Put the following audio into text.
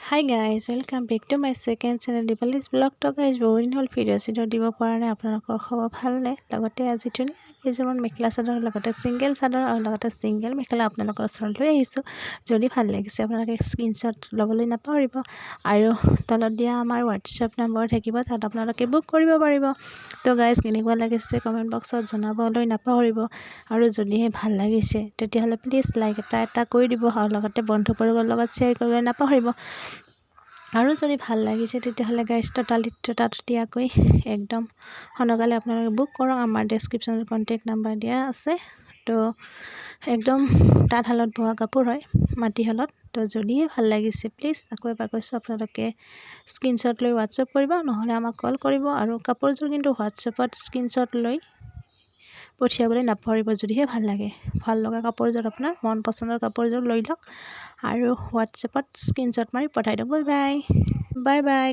Hi guys, welcome back to my second channel Dipali's vlog to guys বহুত দিন হল video দিব পৰা নাই আপোনালোকৰ খবৰ ভালনে লগতে আজি কেইজনমান মেখেলা চাদৰ লগতে সিঙ্গেল চাদৰ আৰু লগতে সিঙ্গেল মেখেলা আপোনালোকৰ ওচৰত লৈ আহিছো যদি ভাল লাগিছে আপোনালোকে স্ক্ৰিনশ্বট ল'বলৈ নাপাহৰিব আৰু তলত দিয়া আমাৰ WhatsApp নম্বৰ থাকিব তাত আপোনালোকে বুক কৰিব পাৰিব তো গাইজ কেনেকুৱা লাগিছে কমেন্ট বক্সত জনাবলৈ নাপাহৰিব আৰু যদিহে ভাল লাগিছে তেতিয়াহলে প্লিজ লাইক এটা কৰি দিব আৰু লগতে বন্ধুবৰ্গৰ লগত শ্বেয়াৰ কৰিবলৈ নাপাহৰিব আৰু যদি ভাল লাগিছে তেতিয়াহলে গাইজ ততালিয়াকৈ একদম হনকালে আপোনালোকে বুক কৰক আমাৰ ডেসক্ৰিপচনত কন্টেক্ট নাম্বাৰ দিয়া আছে তো একদম তাঁতশালত বোৱা কাপোৰ হয় মাটিশালত তো যদিহে ভাল লাগিছে প্লিজ আকৌ এবাৰ কৈছোঁ আপোনালোকে স্ক্ৰিনশ্বট লৈ WhatsApp কৰিব নহলে আমাক কল কৰিব আৰু কাপোৰযোৰ কিন্তু WhatsAppত স্ক্ৰিনশ্বট লৈ পঠিয়াবলৈ নাপাহৰিব যদিহে ভাল লাগে ভাল লগা কাপোৰযোৰ আপোনাৰ মন পছন্দৰ কাপোৰযোৰ লৈ লওক আৰু WhatsAppত স্ক্ৰিনশ্বট মাৰি পঠাই দিয়ক বাই বাই